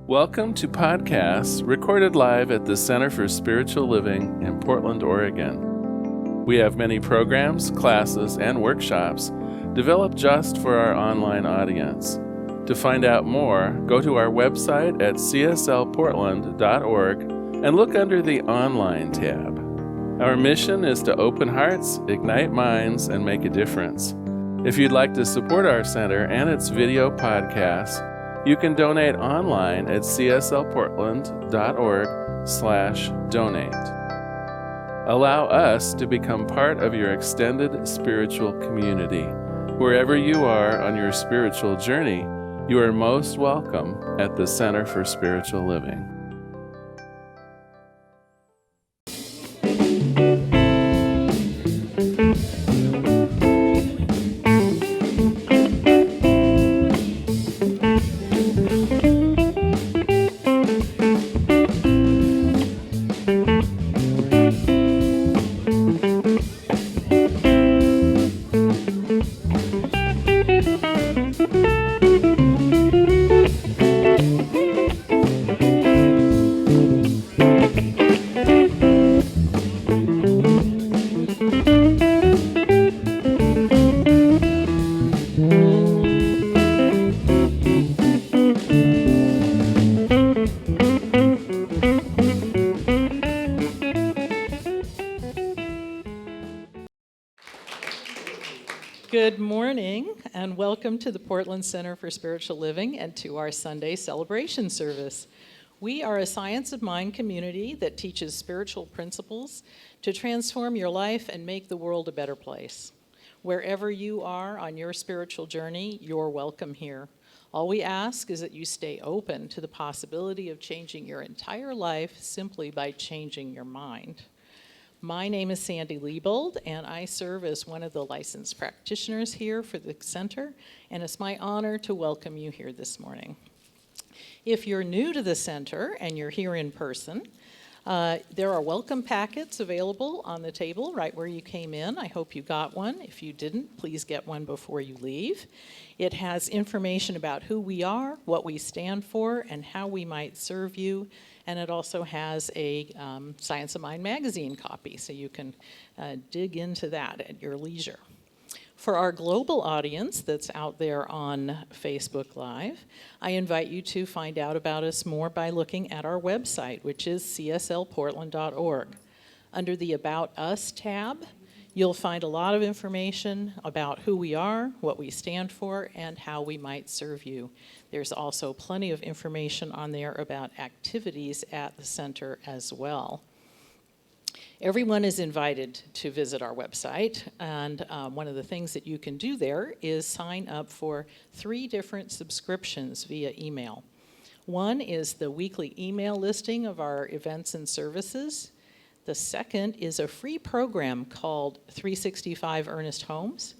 Welcome to podcasts recorded live at the Center for Spiritual Living in Portland, Oregon. We have many programs, classes, and workshops developed just for our online audience. To find out more, go to our website at cslportland.org and look under the Online tab. Our mission is to open hearts, ignite minds, and make a difference. If you'd like to support our center and its video podcasts, you can donate online at cslportland.org/donate. Allow us to become part of your extended spiritual community. Wherever you are on your spiritual journey, you are most welcome at the Center for Spiritual Living. Good morning, and welcome to the Portland Center for Spiritual Living and to our Sunday celebration service. We are a science of mind community that teaches spiritual principles to transform your life and make the world a better place. Wherever you are on your spiritual journey, you're welcome here. All we ask is that you stay open to the possibility of changing your entire life simply by changing your mind. My name is Sandy Liebold, and I serve as one of the licensed practitioners here for the center, and it's my honor to welcome you here this morning. If you're new to the center and you're here in person, there are welcome packets available on the table right where you came in. I hope you got one. If you didn't, please get one before you leave. It has information about who we are, what we stand for, and how we might serve you. And it also has a Science of Mind magazine copy, so you can dig into that at your leisure. For our global audience that's out there on Facebook Live, I invite you to find out about us more by looking at our website, which is cslportland.org. Under the About Us tab, you'll find a lot of information about who we are, what we stand for, and how we might serve you. There's also plenty of information on there about activities at the center as well. Everyone is invited to visit our website, and one of the things that you can do there is sign up for 3 different subscriptions via email. One is the weekly email listing of our events and services. The second is a free program called 365 Earnest Homes.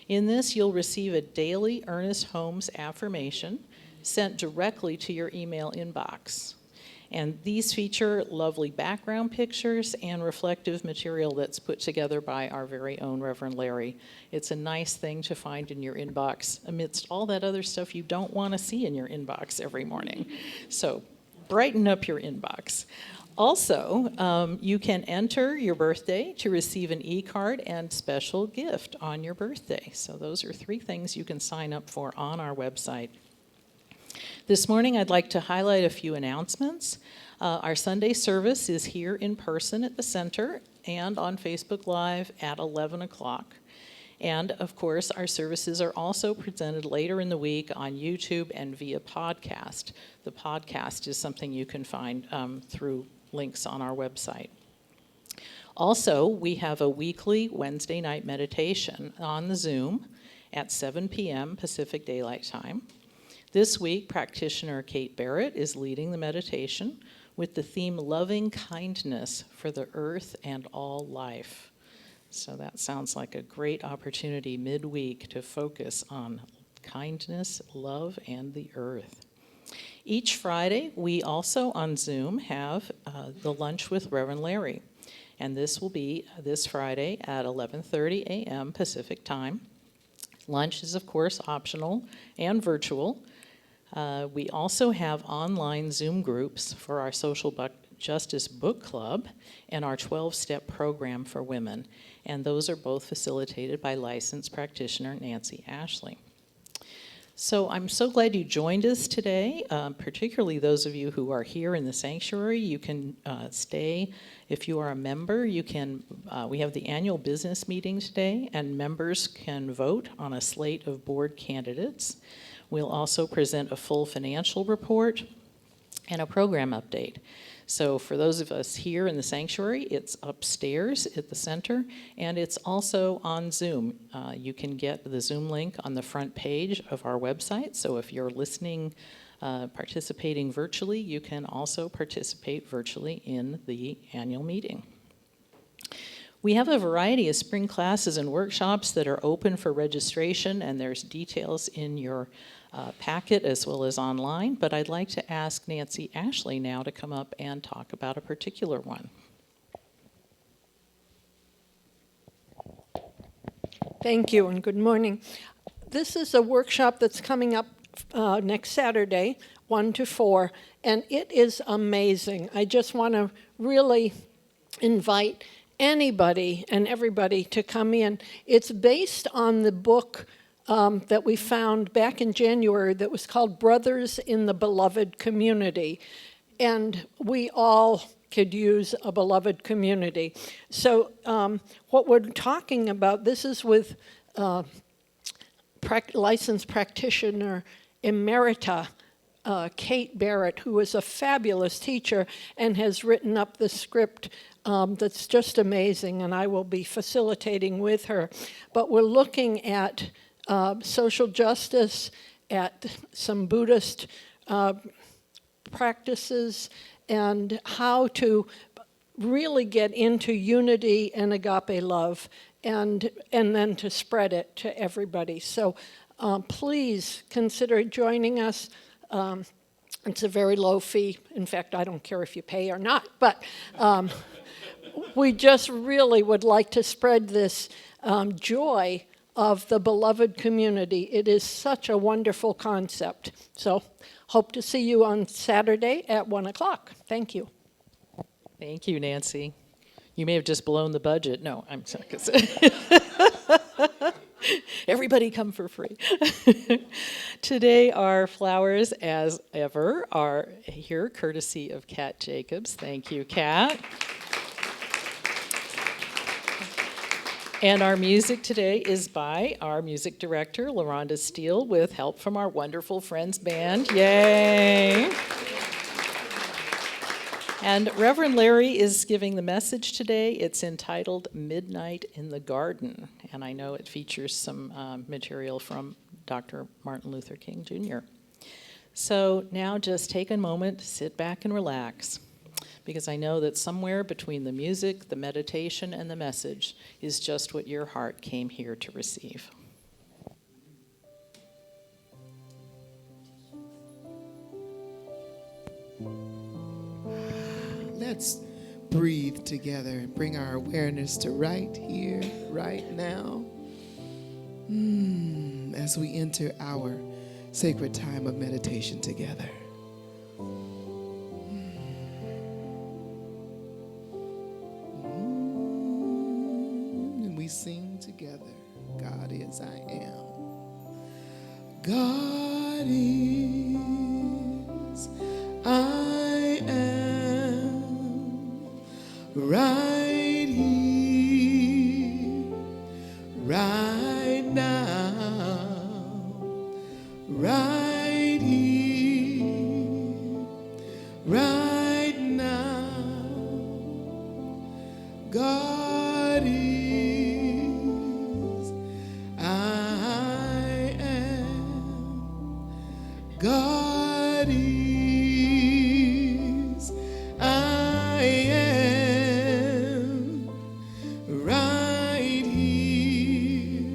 In this, you'll receive a daily Earnest Homes affirmation sent directly to your email inbox. And these feature lovely background pictures and reflective material that's put together by our very own Reverend Larry. It's a nice thing to find in your inbox amidst all that other stuff you don't want to see in your inbox every morning. So brighten up your inbox. Also, you can enter your birthday to receive an e-card and special gift on your birthday. So those are 3 things you can sign up for on our website. This morning, I'd like to highlight a few announcements. Our Sunday service is here in person at the center and on Facebook Live at 11 o'clock. And, of course, our services are also presented later in the week on YouTube and via podcast. The podcast is something you can find through links on our website. Also, we have a weekly Wednesday night meditation on the Zoom at 7 p.m. Pacific Daylight Time. This week, practitioner Kate Barrett is leading the meditation with the theme Loving Kindness for the Earth and All Life. So that sounds like a great opportunity midweek to focus on kindness, love, and the earth. Each Friday, we also on Zoom have the Lunch with Reverend Larry. And this will be this Friday at 11:30 a.m. Pacific Time. Lunch is, of course, optional and virtual. We also have online Zoom groups for our Social Justice Book Club and our 12-step program for women, and those are both facilitated by licensed practitioner Nancy Ashley. So I'm so glad you joined us today, particularly those of you who are here in the sanctuary. You can stay. If you are a member, you can. We have the annual business meeting today, and members can vote on a slate of board candidates. We'll also present a full financial report and a program update. So for those of us here in the sanctuary, it's upstairs at the center, and it's also on Zoom. You can get the Zoom link on the front page of our website. So if you're listening, participating virtually, you can also participate virtually in the annual meeting. We have a variety of spring classes and workshops that are open for registration, and there's details in your packet as well as online, but I'd like to ask Nancy Ashley now to come up and talk about a particular one. Thank you and good morning. This is a workshop that's coming up next Saturday, 1 to 4, and it is amazing. I just want to really invite anybody and everybody to come in. It's based on the book that we found back in January that was called Brothers in the Beloved Community. And we all could use a beloved community. So what we're talking about, this is with licensed practitioner emerita Kate Barrett, who is a fabulous teacher and has written up the script that's just amazing, and I will be facilitating with her. But we're looking at social justice, at some Buddhist practices, and how to really get into unity and agape love, and then to spread it to everybody. So please consider joining us. It's a very low fee. In fact, I don't care if you pay or not, but we just really would like to spread this joy of the beloved community. It is such a wonderful concept. So hope to see you on Saturday at 1 o'clock. Thank you. Thank you, Nancy. You may have just blown the budget. No, I'm sorry. Everybody come for free. Today, our flowers, as ever, are here courtesy of Kat Jacobs. Thank you, Kat. And our music today is by our music director, LaRhonda Steele, with help from our wonderful Friends Band. Yay! And Reverend Larry is giving the message today. It's entitled Midnight in the Garden, and I know it features some material from Dr. Martin Luther King Jr. So now just take a moment, sit back and relax, because I know that somewhere between the music, the meditation, and the message is just what your heart came here to receive. Let's breathe together and bring our awareness to right here, right now, as we enter our sacred time of meditation together. And we sing together, God is, I am. God is, I am. Right here, right now, right here, right now. God is, I am. God is, I am. Right here,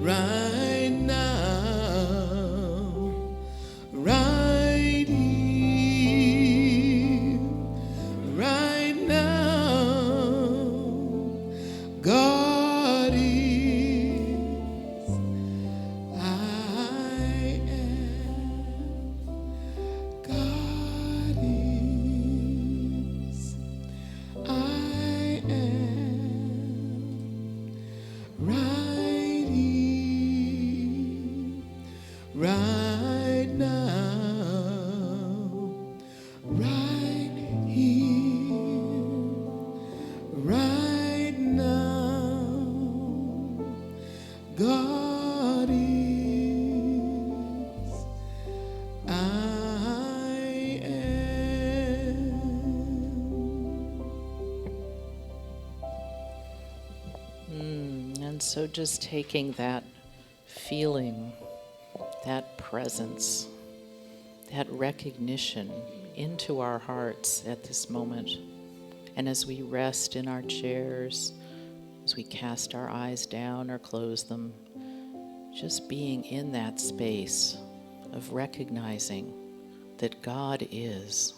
right now, right here, right now. God is, I am. now, right here, right now, God is, I am. And so just taking that feeling, that presence, that recognition into our hearts at this moment. And as we rest in our chairs, as we cast our eyes down or close them, just being in that space of recognizing that God is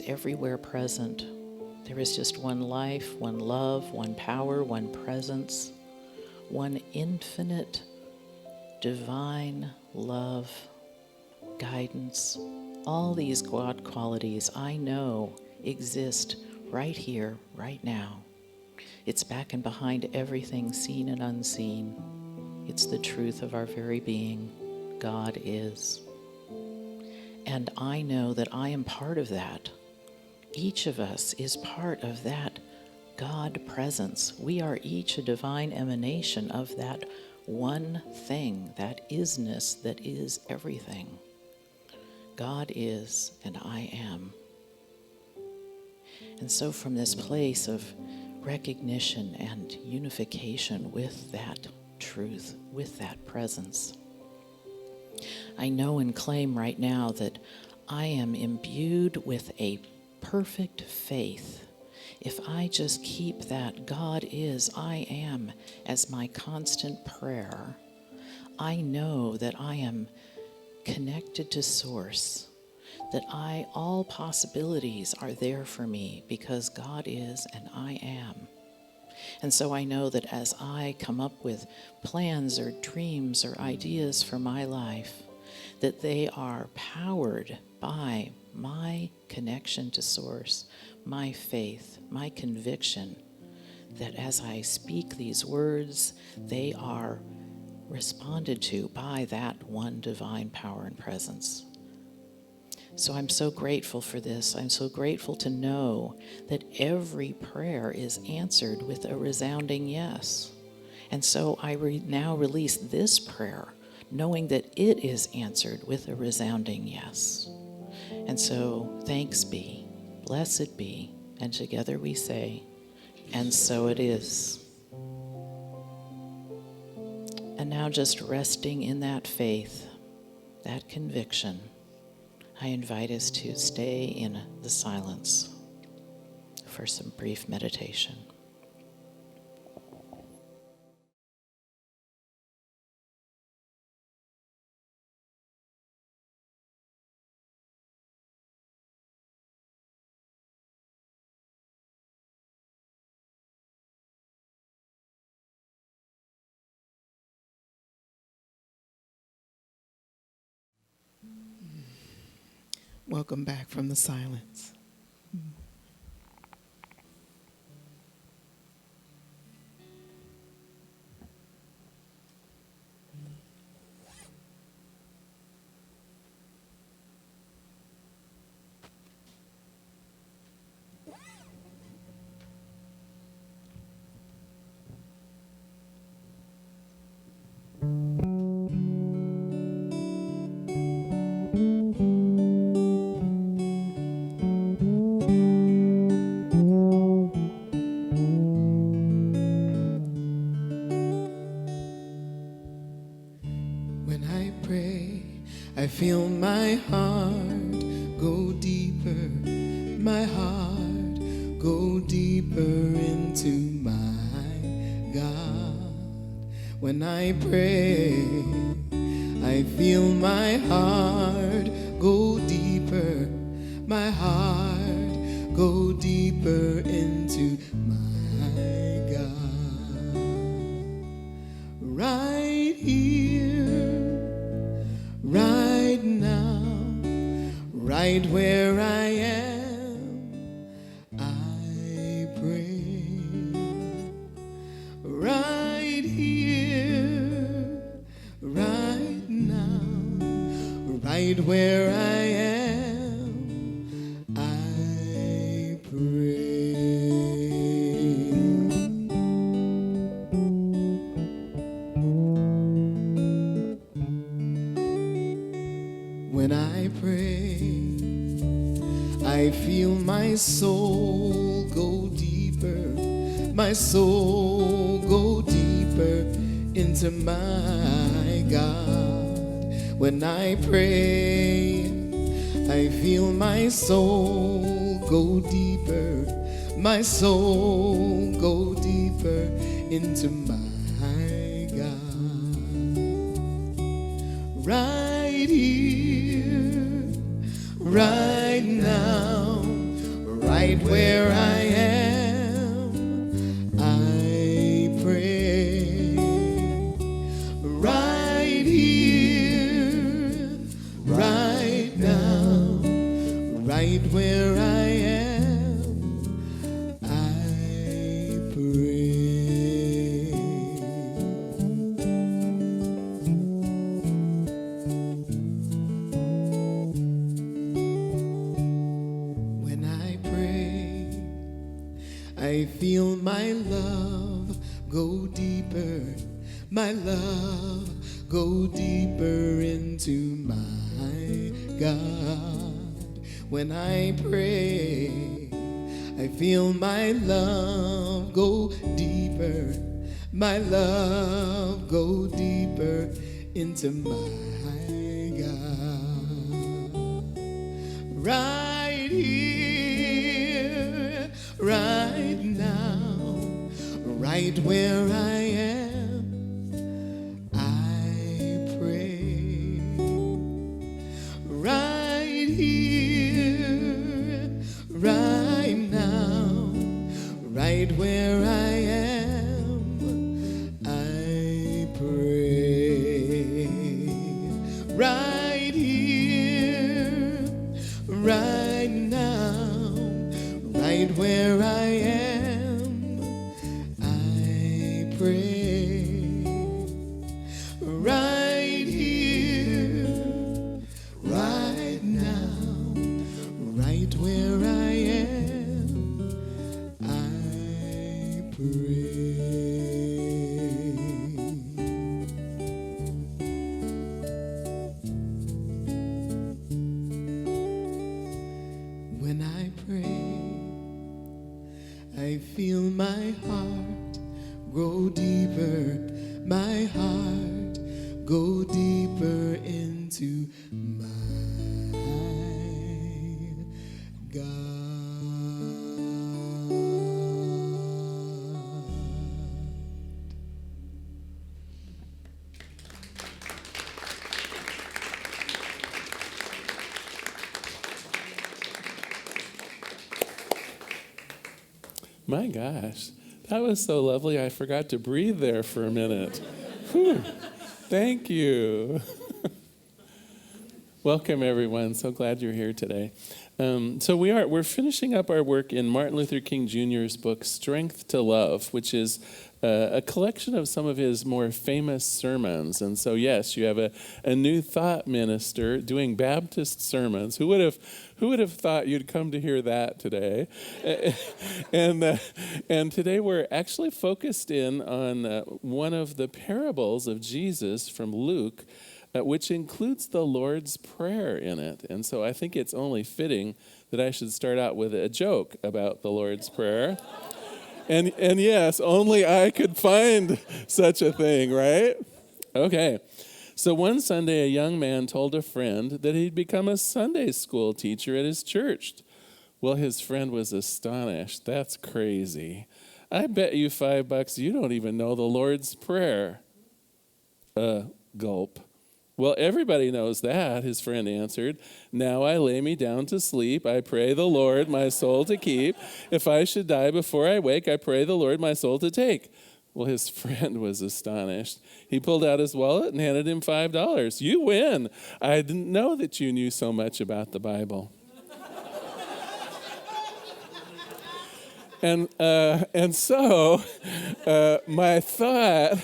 everywhere present. There is just one life, one love, one power, one presence, one infinite, divine love, guidance. All these God qualities I know exist right here, right now. It's back and behind everything seen and unseen. It's the truth of our very being. God is. And I know that I am part of that. Each of us is part of that God presence. We are each a divine emanation of that one thing, that isness that is everything. God is, and I am. And so from this place of recognition and unification with that truth, with that presence, I know and claim right now that I am imbued with a perfect faith. If I just keep that God is, I am as my constant prayer, I know that I am connected to Source, that all possibilities are there for me because God is and I am. And so I know that as I come up with plans or dreams or ideas for my life, that they are powered by my connection to Source, my faith, my conviction that as I speak these words, they are responded to by that one divine power and presence. So I'm so grateful for this. I'm so grateful to know that every prayer is answered with a resounding yes. And so I now release this prayer, knowing that it is answered with a resounding yes. And so thanks be, blessed be, and together we say, and so it is. And now just resting in that faith, that conviction, I invite us to stay in the silence for some brief meditation. Welcome back from the silence. When I pray, I feel my heart go deeper, my heart go deeper into my God. When I pray, I feel my heart go deeper, my heart go deeper into my God. Right here, right now, right where I am, I pray. Right here, right now, right where I am, I pray. When I pray, I feel my soul go deeper, my soul go deeper into my God. When I pray, I feel my soul go deeper, my soul go deeper into my God. Right here, right now, right where I am, I pray. Right here, right now, right where I am, I pray. When I pray, I feel my love go deeper, my love go deeper into my God. When I pray, I feel my love go deeper, my love go deeper into my God. Right here, right now, right where I am, I pray. Right here, right now, right where I am, I pray. Right here, right now, right where I am, I pray. Right here, right now, right where I am, I pray. When I pray, I feel my heart grow deeper, my heart go deeper into my God. My gosh, that was so lovely. I forgot to breathe there for a minute. Whew. Thank you. Welcome, everyone. So glad you're here today. We're finishing up our work in Martin Luther King Jr.'s book, Strength to Love, which is a collection of some of his more famous sermons. And so, yes, you have a New Thought minister doing Baptist sermons. Who would have thought you'd come to hear that today? And today we're actually focused in on one of the parables of Jesus from Luke, which includes the Lord's Prayer in it. And so I think it's only fitting that I should start out with a joke about the Lord's Prayer. And yes, only I could find such a thing, right? Okay. So one Sunday, a young man told a friend that he'd become a Sunday school teacher at his church. Well, his friend was astonished. That's crazy. I bet you $5 you don't even know the Lord's Prayer. Gulp. Well, everybody knows that, his friend answered. Now I lay me down to sleep. I pray the Lord my soul to keep. If I should die before I wake, I pray the Lord my soul to take. Well, his friend was astonished. He pulled out his wallet and handed him $5. You win. I didn't know that you knew so much about the Bible. And so my thought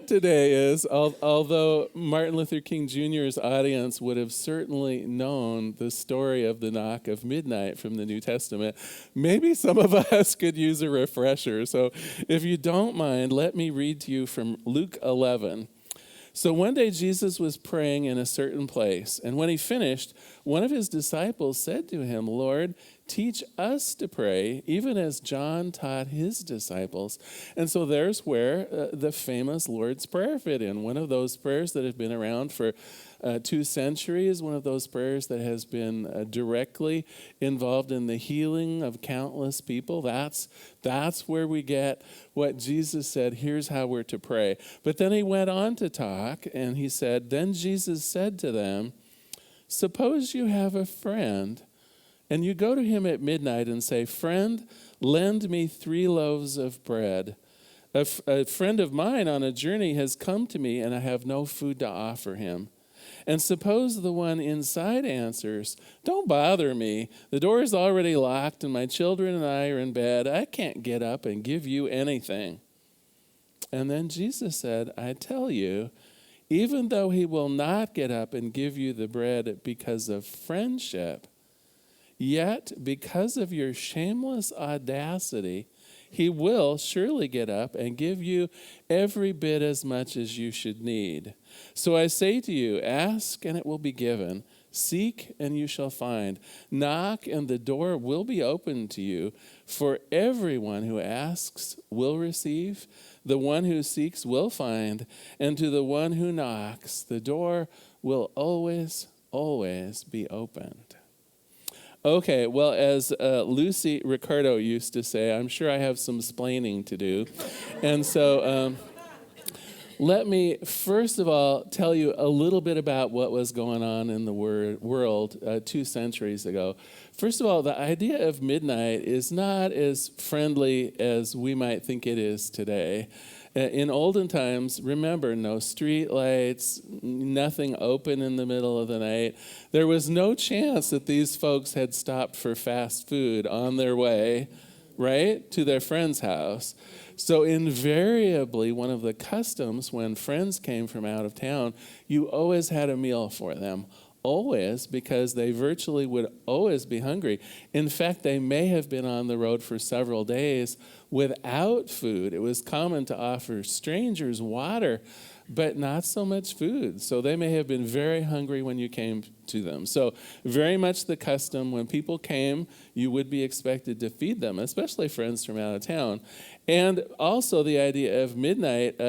today is, although Martin Luther King Jr.'s audience would have certainly known the story of the knock of midnight from the New Testament, maybe some of us could use a refresher. So if you don't mind, let me read to you from Luke 11. So one day Jesus was praying in a certain place, and when he finished, one of his disciples said to him, "Lord, teach us to pray, even as John taught his disciples." And so there's where the famous Lord's Prayer fit in, one of those prayers that have been around for 2 centuries, one of those prayers that has been directly involved in the healing of countless people. That's where we get what Jesus said, here's how we're to pray. But then he went on to talk, and he said, then Jesus said to them, suppose you have a friend, and you go to him at midnight and say, friend, lend me 3 loaves of bread. A friend of mine on a journey has come to me, and I have no food to offer him. And suppose the one inside answers, don't bother me. The door is already locked, and my children and I are in bed. I can't get up and give you anything. And then Jesus said, I tell you, even though he will not get up and give you the bread because of friendship, yet because of your shameless audacity, he will surely get up and give you every bit as much as you should need. So I say to you, ask and it will be given. Seek and you shall find. Knock and the door will be opened to you. For everyone who asks will receive. The one who seeks will find. And to the one who knocks, the door will always, always be opened. Okay, well, as Lucy Ricardo used to say, I'm sure I have some splaining to do. And so let me, first of all, tell you a little bit about what was going on in the world 2 centuries ago. First of all, the idea of midnight is not as friendly as we might think it is today. In olden times, remember, no street lights, nothing open in the middle of the night. There was no chance that these folks had stopped for fast food on their way, right, to their friend's house. So invariably, one of the customs when friends came from out of town, you always had a meal for them. Always, because they virtually would always be hungry. In fact, they may have been on the road for several days without food. It was common to offer strangers water, but not so much food. So they may have been very hungry when you came to them. So very much the custom, when people came, you would be expected to feed them, especially friends from out of town. And also the idea of midnight,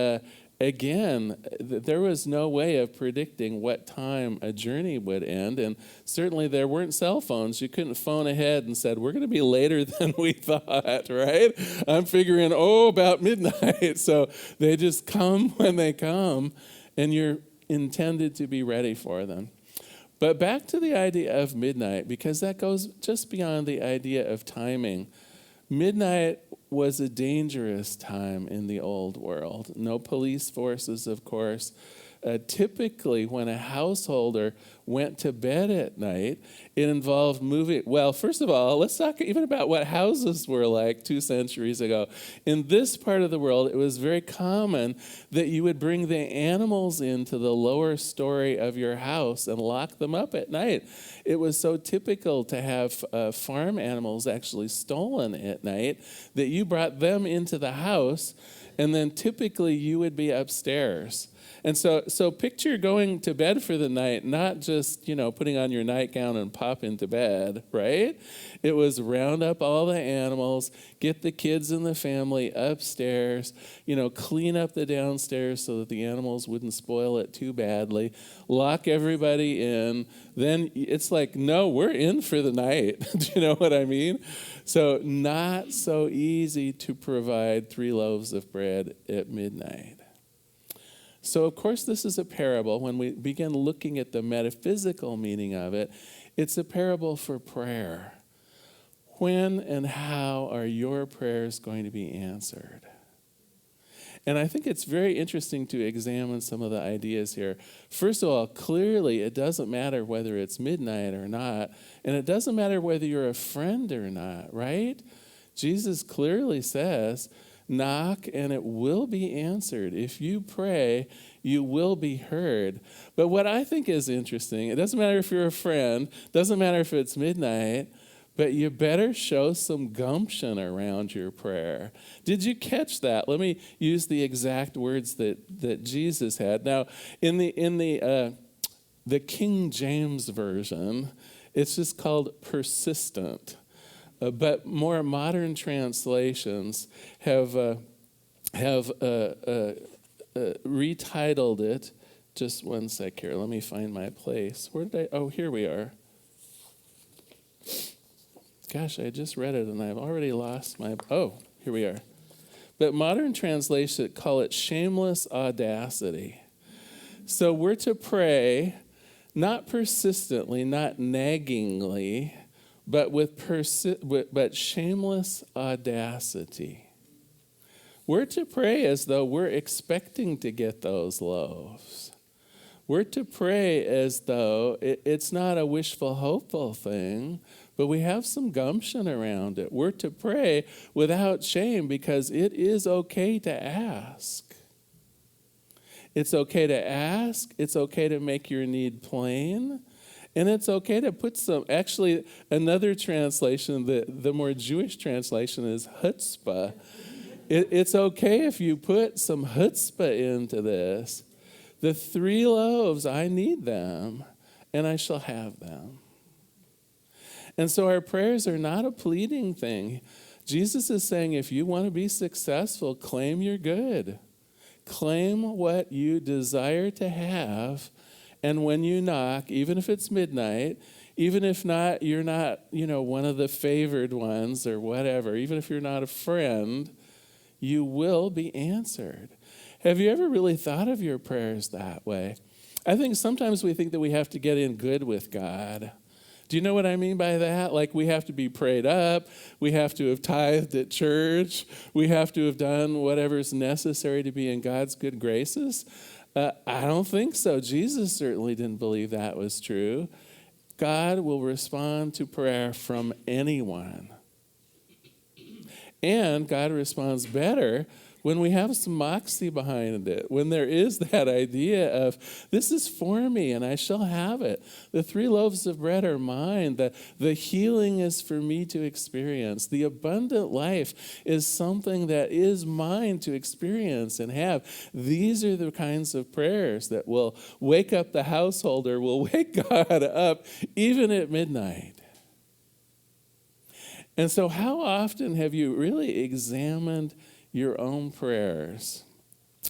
again, there was no way of predicting what time a journey would end, and certainly there weren't cell phones. You couldn't phone ahead and said, we're going to be later than we thought, right? I'm figuring, about midnight. So they just come when they come, and you're intended to be ready for them. But back to the idea of midnight, because that goes just beyond the idea of timing. Midnight was a dangerous time in the old world. No police forces, of course. Typically, when a householder went to bed at night, it involved moving. Well, first of all, let's talk even about what houses were like 2 centuries ago. In this part of the world, it was very common that you would bring the animals into the lower story of your house and lock them up at night. It was so typical to have farm animals actually stolen at night that you brought them into the house, and then typically you would be upstairs. And so picture going to bed for the night, not just, putting on your nightgown and pop into bed, right? It was round up all the animals, get the kids and the family upstairs, clean up the downstairs so that the animals wouldn't spoil it too badly, lock everybody in. Then it's like, no, we're in for the night. Do you know what I mean? So not so easy to provide 3 loaves of bread at midnight. So, of course, this is a parable. When we begin looking at the metaphysical meaning of it, it's a parable for prayer. When and how are your prayers going to be answered? And I think it's very interesting to examine some of the ideas here. First of all, clearly it doesn't matter whether it's midnight or not, and it doesn't matter whether you're a friend or not, right? Jesus clearly says, knock and it will be answered. If you pray, you will be heard. But what I think is interesting, it doesn't matter if you're a friend, doesn't matter if it's midnight, but you better show some gumption around your prayer. Did you catch that? Let me use the exact words that Jesus had. Now, in the King James Version, it's just called persistent. But more modern translations have retitled it. Just one sec here. Let me find my place. Where did I? Oh, here we are. Gosh, I just read it and I've already lost my... Oh, here we are. But modern translations call it shameless audacity. So we're to pray not persistently, not naggingly, but but shameless audacity. We're to pray as though we're expecting to get those loaves. We're to pray as though it's not a wishful, hopeful thing, but we have some gumption around it. We're to pray without shame because it is okay to ask. It's okay to ask. It's okay to make your need plain. And it's okay to put some, actually, another translation, the more Jewish translation is chutzpah. It's okay if you put some chutzpah into this. The 3 loaves, I need them, and I shall have them. And so our prayers are not a pleading thing. Jesus is saying if you want to be successful, claim you're good. Claim what you desire to have. And when you knock, even if it's midnight, even if not, you're not, one of the favored ones or whatever, even if you're not a friend, you will be answered. Have you ever really thought of your prayers that way? I think sometimes we think that we have to get in good with God. Do you know what I mean by that? Like we have to be prayed up, we have to have tithed at church, we have to have done whatever's necessary to be in God's good graces. I don't think so. Jesus certainly didn't believe that was true. God will respond to prayer from anyone. And God responds better when we have some moxie behind it, when there is that idea of, this is for me and I shall have it. The 3 loaves of bread are mine. The healing is for me to experience. The abundant life is something that is mine to experience and have. These are the kinds of prayers that will wake up the householder, will wake God up even at midnight. And so how often have you really examined your own prayers?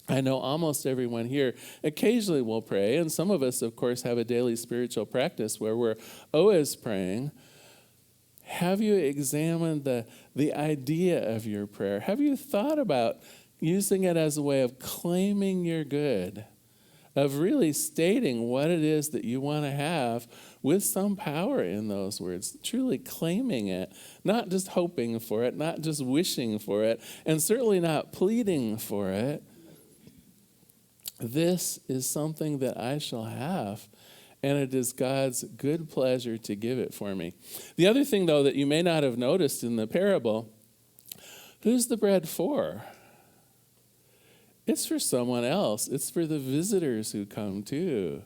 I know almost everyone here occasionally will pray, and some of us, of course, have a daily spiritual practice where we're always praying. Have you examined the idea of your prayer? Have you thought about using it as a way of claiming your good, of really stating what it is that you want to have with some power in those words, truly claiming it, not just hoping for it, not just wishing for it, and certainly not pleading for it. This is something that I shall have, and it is God's good pleasure to give it for me. The other thing, though, that you may not have noticed in the parable, who's the bread for? It's for someone else. It's for the visitors who come too.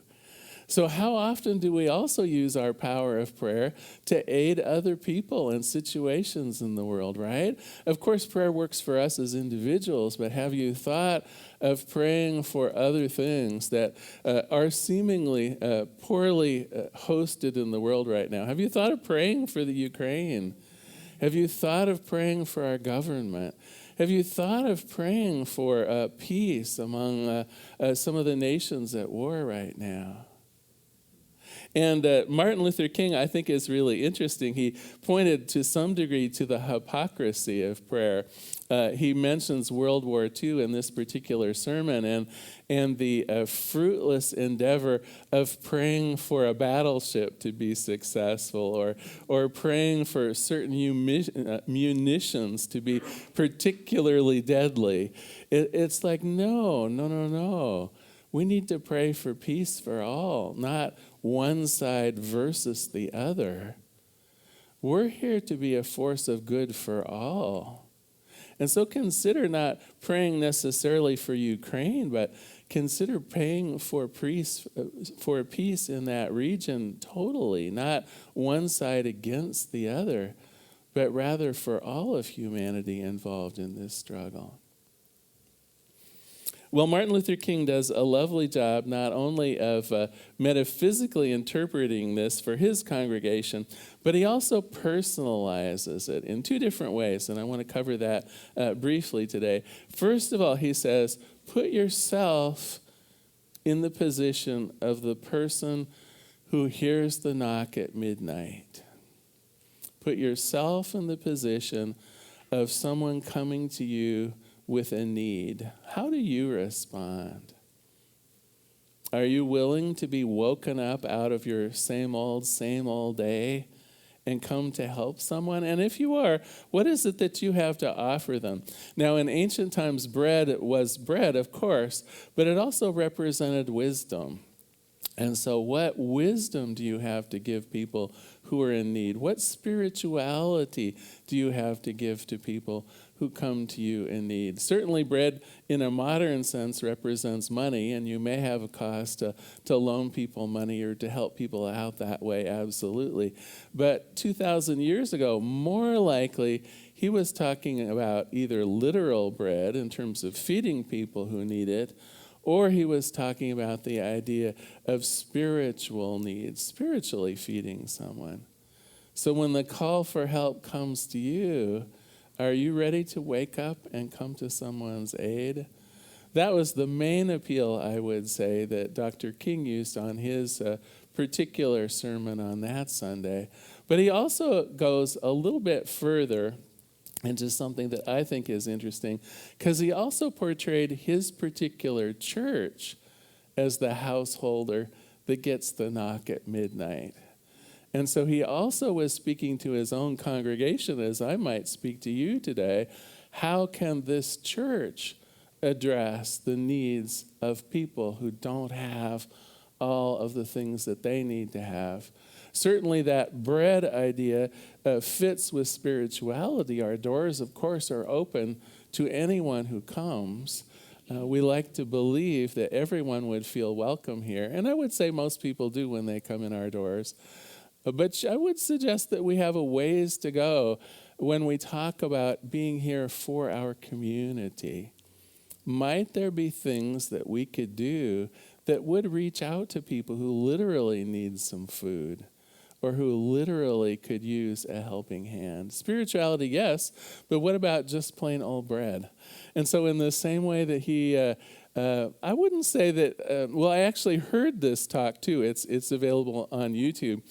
So how often do we also use our power of prayer to aid other people and situations in the world, right? Of course, prayer works for us as individuals, but have you thought of praying for other things that are seemingly poorly hosted in the world right now? Have you thought of praying for the Ukraine? Have you thought of praying for our government? Have you thought of praying for peace among some of the nations at war right now? And Martin Luther King, I think, is really interesting. He pointed to some degree to the hypocrisy of prayer. He mentions World War II in this particular sermon and the fruitless endeavor of praying for a battleship to be successful or praying for certain munitions to be particularly deadly. It's like, no. We need to pray for peace for all, not one side versus the other. We're here to be a force of good for all. And so consider not praying necessarily for Ukraine, but consider praying for peace in that region totally, not one side against the other, but rather for all of humanity involved in this struggle. Well, Martin Luther King does a lovely job not only of metaphysically interpreting this for his congregation, but he also personalizes it in two different ways, and I want to cover that briefly today. First of all, he says, put yourself in the position of the person who hears the knock at midnight. Put yourself in the position of someone coming to you with a need. How do you respond? Are you willing to be woken up out of your same old day and come to help someone? And if you are, what is it that you have to offer them? Now, in ancient times, bread was bread, of course, but it also represented wisdom. And so what wisdom do you have to give people who are in need? What spirituality do you have to give to people who come to you in need? Certainly bread in a modern sense represents money, and you may have a cost to loan people money or to help people out that way, absolutely. But 2,000 years ago, more likely, he was talking about either literal bread in terms of feeding people who need it, or he was talking about the idea of spiritual needs, spiritually feeding someone. So when the call for help comes to you, are you ready to wake up and come to someone's aid? That was the main appeal, I would say, that Dr. King used on his particular sermon on that Sunday. But he also goes a little bit further into something that I think is interesting, because he also portrayed his particular church as the householder that gets the knock at midnight. And so he also was speaking to his own congregation, as I might speak to you today. How can this church address the needs of people who don't have all of the things that they need to have? Certainly that bread idea fits with spirituality. Our doors, of course, are open to anyone who comes. We like to believe that everyone would feel welcome here. And I would say most people do when they come in our doors. But I would suggest that we have a ways to go when we talk about being here for our community. Might there be things that we could do that would reach out to people who literally need some food or who literally could use a helping hand? Spirituality, yes, but what about just plain old bread? And so in the same way that he, I wouldn't say that, well, I actually heard this talk too. It's available on YouTube.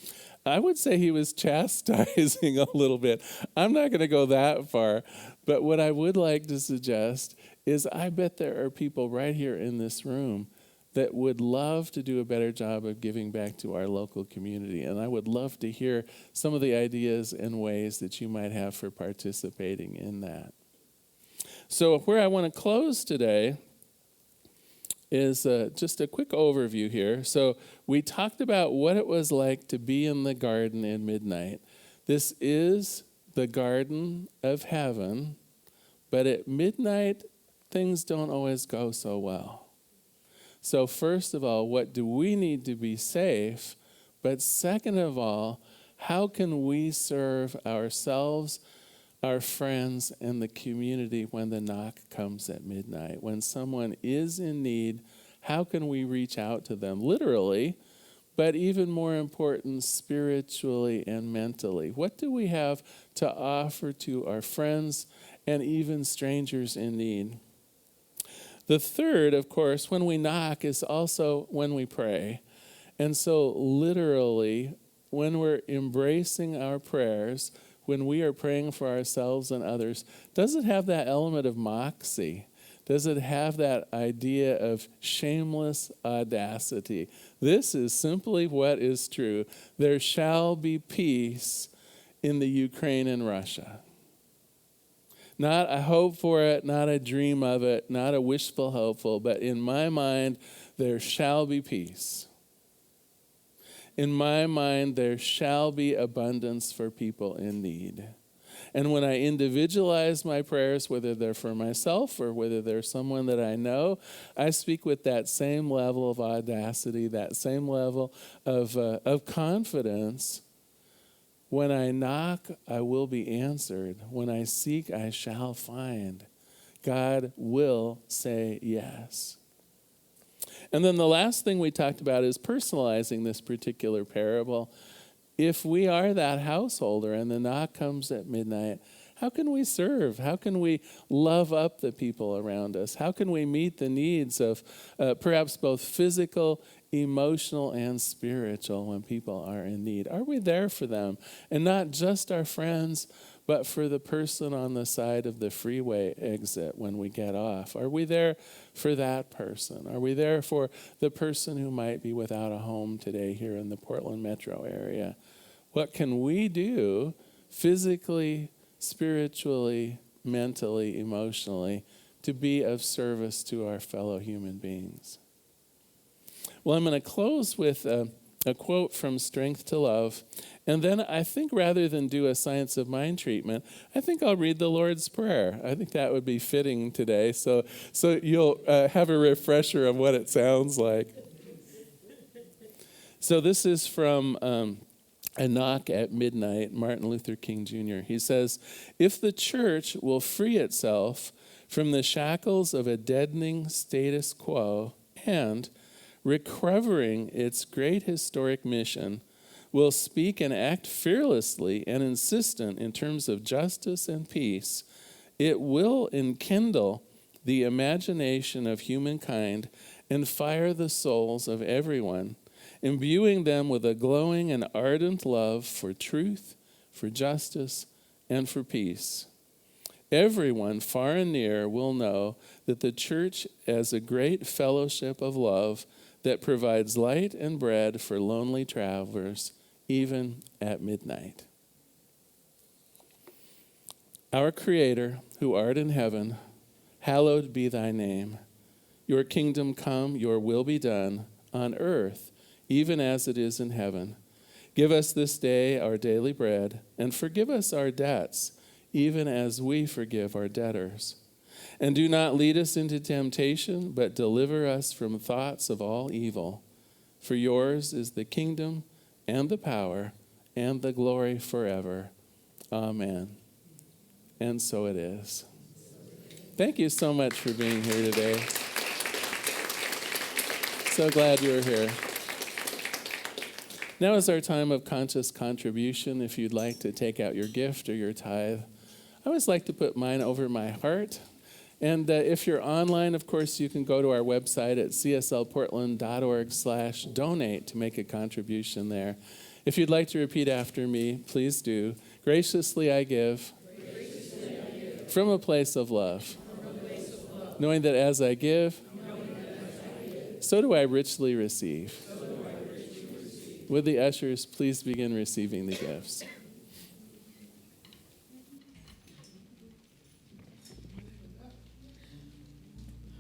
I would say he was chastising a little bit. I'm not going to go that far, but what I would like to suggest is I bet there are people right here in this room that would love to do a better job of giving back to our local community, and I would love to hear some of the ideas and ways that you might have for participating in that. So where I want to close today is just a quick overview here. So we talked about what it was like to be in the garden at midnight. This is the garden of heaven, but at midnight, things don't always go so well. So first of all, what do we need to be safe? But second of all, how can we serve ourselves, our friends, and the community when the knock comes at midnight? When someone is in need, how can we reach out to them literally, but even more important, spiritually and mentally? What do we have to offer to our friends and even strangers in need? The third, of course, when we knock is also when we pray. And so literally, when we're embracing our prayers, when we are praying for ourselves and others, does it have that element of moxie? Does it have that idea of shameless audacity? This is simply what is true. There shall be peace in the Ukraine and Russia. Not a hope for it, not a dream of it, not a wishful hopeful, but in my mind, there shall be peace. In my mind, there shall be abundance for people in need. And when I individualize my prayers, whether they're for myself or whether they're someone that I know, I speak with that same level of audacity, that same level of confidence. When I knock, I will be answered. When I seek, I shall find. God will say yes. And then the last thing we talked about is personalizing this particular parable. If we are that householder and the knock comes at midnight, how can we serve? How can we love up the people around us? How can we meet the needs of perhaps both physical, emotional, and spiritual when people are in need? Are we there for them? And not just our friends, but for the person on the side of the freeway exit when we get off. Are we there for that person? Are we there for the person who might be without a home today here in the Portland metro area? What can we do physically, spiritually, mentally, emotionally to be of service to our fellow human beings? Well, I'm going to close with a quote from Strength to Love. And then I think rather than do a science of mind treatment, I think I'll read the Lord's Prayer. I think that would be fitting today. So you'll have a refresher of what it sounds like. So this is from A Knock at Midnight, Martin Luther King Jr. He says, "If the church will free itself from the shackles of a deadening status quo and, recovering its great historic mission, will speak and act fearlessly and insistent in terms of justice and peace, it will enkindle the imagination of humankind and fire the souls of everyone, imbuing them with a glowing and ardent love for truth, for justice, and for peace. Everyone, far and near, will know that the church is a great fellowship of love that provides light and bread for lonely travelers, even at midnight. Our Creator, who art in heaven, hallowed be thy name. Your kingdom come, your will be done, on earth, even as it is in heaven. Give us this day our daily bread, and forgive us our debts, even as we forgive our debtors. And do not lead us into temptation, but deliver us from thoughts of all evil. For yours is the kingdom and the power and the glory forever. Amen." And so it is. Thank you so much for being here today. So glad you were here. Now is our time of conscious contribution. If you'd like to take out your gift or your tithe, I always like to put mine over my heart. And if you're online, of course, you can go to our website at cslportland.org/donate to make a contribution there. If you'd like to repeat after me, please do. Graciously I give, from a place of love, knowing that as I give, so do I richly receive. Would the ushers please begin receiving the gifts?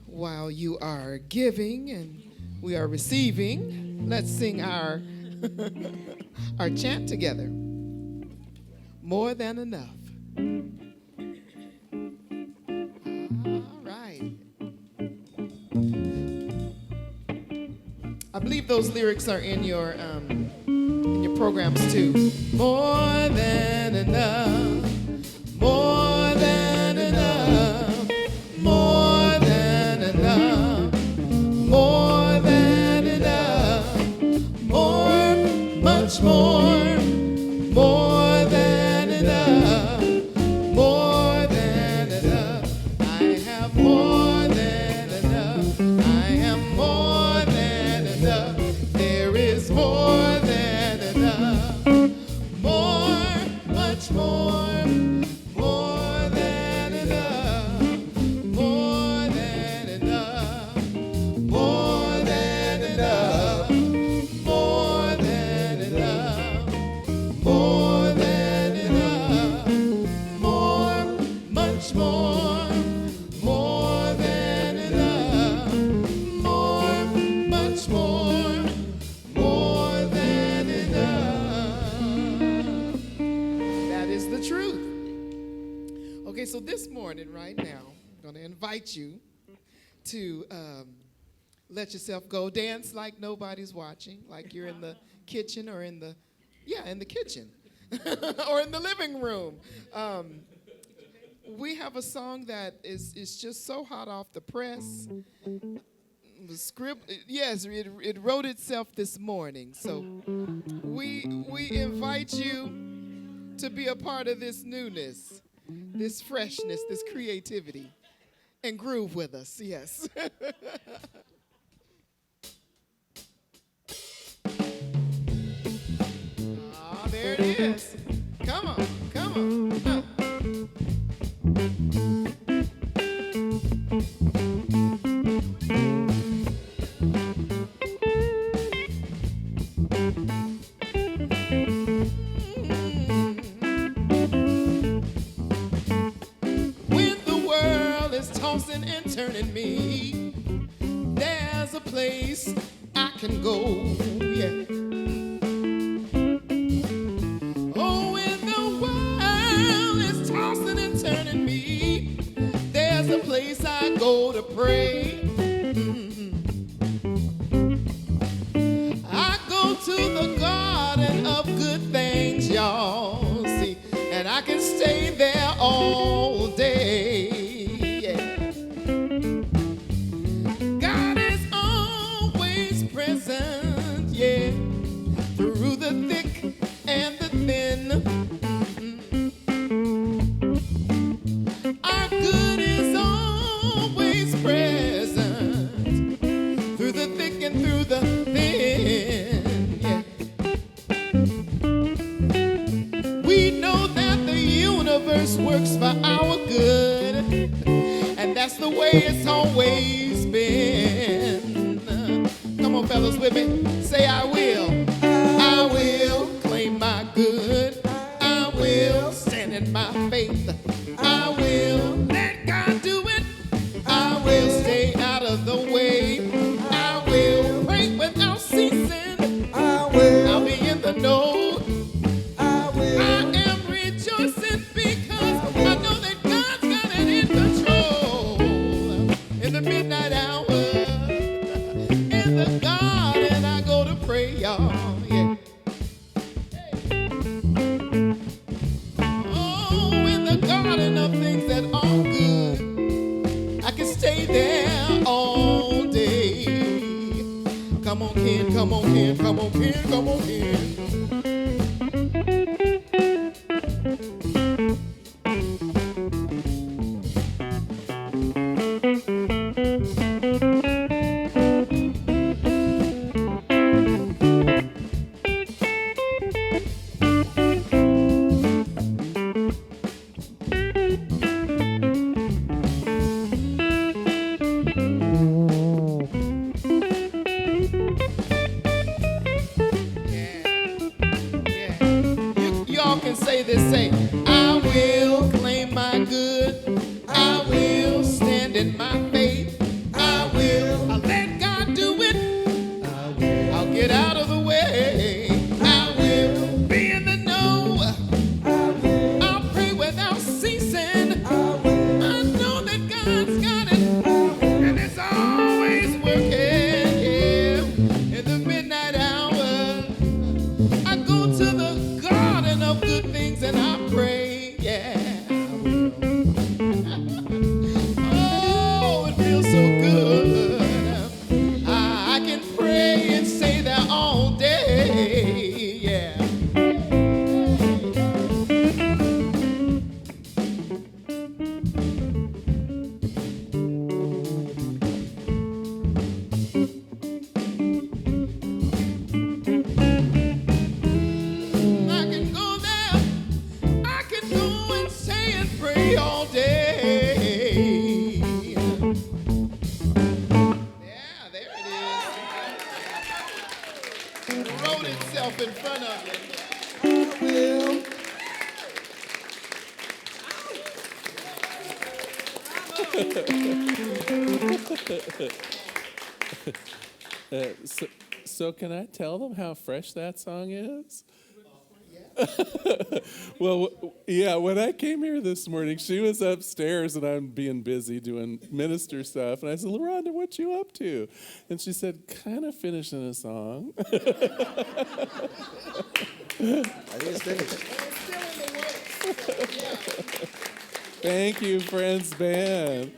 While you are giving and we are receiving, let's sing our our chant together. More than enough. All right. I believe those lyrics are in your programs too. More than enough. More than enough. More than enough. More than enough. More, much more. More than enough. More than enough. I have more than enough. I am more than enough. There is so this morning, right now, I'm going to invite you to let yourself go. Dance like nobody's watching, like you're in the kitchen or in the kitchen or in the living room. We have a song that is just so hot off the press. The script, yes, it wrote itself this morning. So we invite you to be a part of this newness, this freshness, this creativity, and groove with us, yes. Ah, there it is. Come on, come on. When the world is tossing and turning me, there's a place I can go, yeah. Oh, when the world is tossing and turning me, there's a place I go to pray. I go to the garden of good things, y'all, see, and I can stay there all day. God is always present, yeah, through the thick and the thin. Our good is always present through the thick and through the thin, yeah. We know that the universe works for our good, and that's the way it's always been. Come on, fellas, with me. Say, I will claim my good. I will stand in my faith. I will let God do it. I will stay out of the way. I will pray without ceasing. I'll be in the know. I am rejoicing because I know that God's got it in control. In the midnight hour, in the garden, I go to pray, y'all. Yeah. Oh, in the garden of things that are good, I can stay there all day. Come on, Ken, come on, Ken, come on, Ken, come on, Ken. Y'all can say this, say, I will claim my good. I will stand in my faith. I'll let God do it. I'll get out of the way. I will be in the know. I'll pray without ceasing. I know that God's got it, and it's always working, yeah. In the midnight hour, I go to the garden of good things and I pray, yeah. Oh, it feels so good. I can pray and stay there all day, yeah. I can go there, I can go and stay and pray all day. Yeah, there it is. It wrote itself in front of you. So can I tell them how fresh that song is? Yes. Well, yeah, when I came here this morning, she was upstairs and I'm being busy doing minister stuff. And I said, LaRhonda, what you up to? And she said, kind of finishing a song. I think it's finished. Thank you, Friends Band.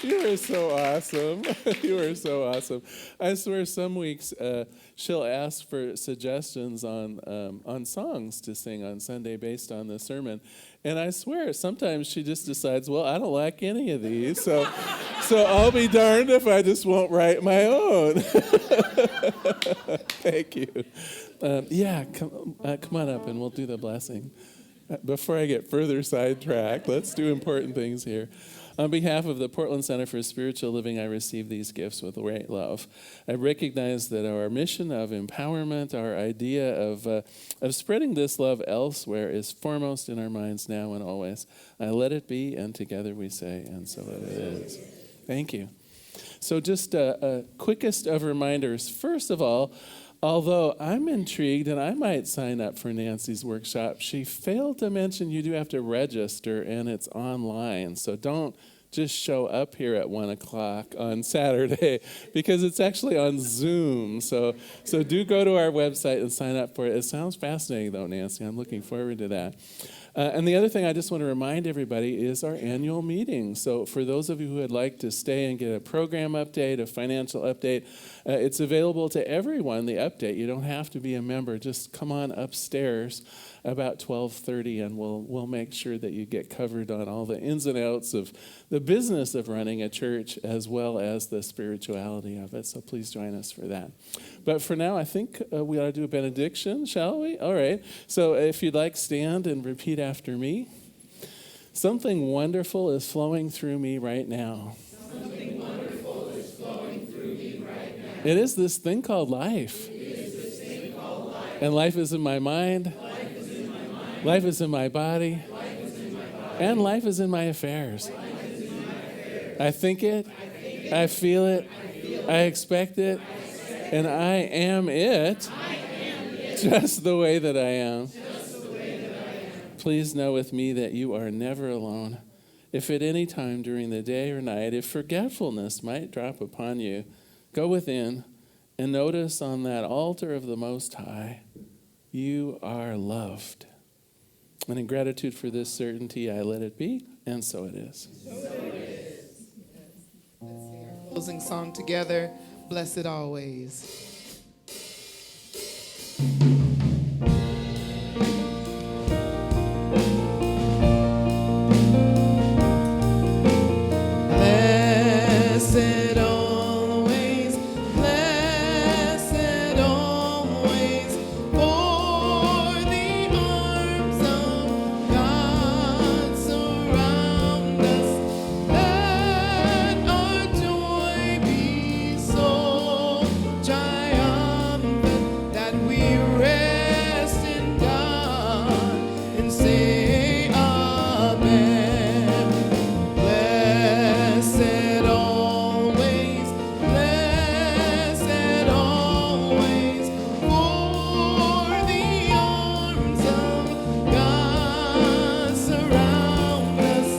You are so awesome. You are so awesome. I swear some weeks she'll ask for suggestions on songs to sing on Sunday based on the sermon. And I swear sometimes she just decides, well, I don't like any of these, so I'll be darned if I just won't write my own. Thank you. Come on up and we'll do the blessing. Before I get further sidetracked, let's do important things here. On behalf of the Portland Center for Spiritual Living, I receive these gifts with great love. I recognize that our mission of empowerment, our idea of spreading this love elsewhere is foremost in our minds now and always. I let it be, and together we say, and so it is. Thank you. So just a quickest of reminders. First of all, although I'm intrigued and I might sign up for Nancy's workshop, she failed to mention you do have to register and it's online. So don't just show up here at 1 o'clock on Saturday because it's actually on Zoom. So do go to our website and sign up for it. It sounds fascinating though, Nancy. I'm looking forward to that. And the other thing I just want to remind everybody is our annual meeting. So for those of you who would like to stay and get a program update, a financial update, it's available to everyone, the update. You don't have to be a member. Just come on upstairs about 12:30 and we'll make sure that you get covered on all the ins and outs of the business of running a church as well as the spirituality of it. So please join us for that. But for now, I think we ought to do a benediction, shall we? All right. So if you'd like, stand and repeat after me. Something wonderful is flowing through me right now. Something wonderful is flowing through me right now. It is this thing called life. It is this thing called life. And life is in my mind. Life is in my mind. Life is in my body. Life is in my body. And life is in my affairs. Life is in my affairs. I think it. I feel it. I expect it. And I am it. Just the way that I am. Please know with me that you are never alone. If at any time during the day or night, if forgetfulness might drop upon you, go within and notice on that altar of the Most High, you are loved. And in gratitude for this certainty, I let it be, and so it is. Closing song together, Blessed Always. Blessed always, for the arms of God surround us. Let our joy be so triumphant that we rest in God and say Amen. Blessed always, for the arms of God surround us.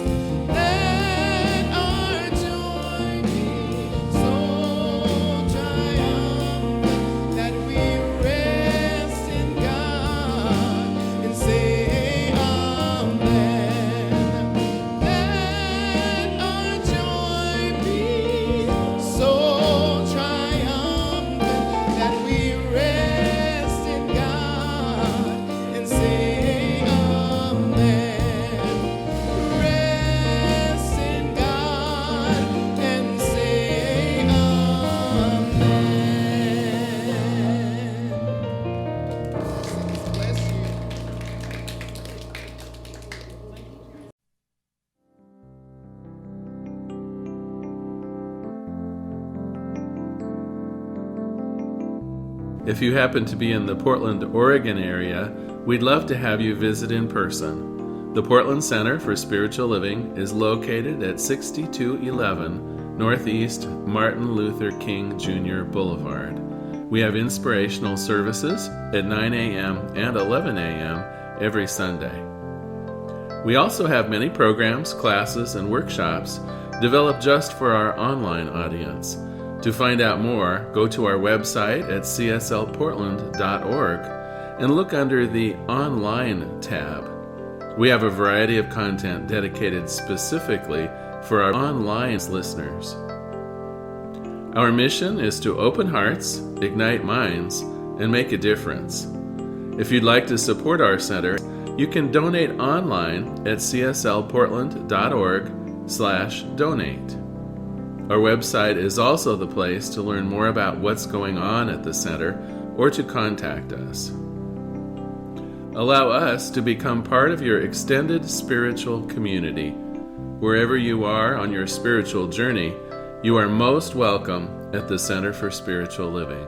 Let our joy be so triumphant that we rest in God and say Amen. Let our joy be so triumphant that we rest in God and say Amen. Rest in God and say Amen. Bless you. If you happen to be in the Portland, Oregon area, we'd love to have you visit in person. The Portland Center for Spiritual Living is located at 6211 Northeast Martin Luther King Jr. Boulevard. We have inspirational services at 9 a.m. and 11 a.m. every Sunday. We also have many programs, classes, and workshops developed just for our online audience. To find out more, go to our website at cslportland.org and look under the Online tab. We have a variety of content dedicated specifically for our online listeners. Our mission is to open hearts, ignite minds, and make a difference. If you'd like to support our center, you can donate online at cslportland.org/donate. Our website is also the place to learn more about what's going on at the center or to contact us. Allow us to become part of your extended spiritual community. Wherever you are on your spiritual journey, you are most welcome at the Center for Spiritual Living.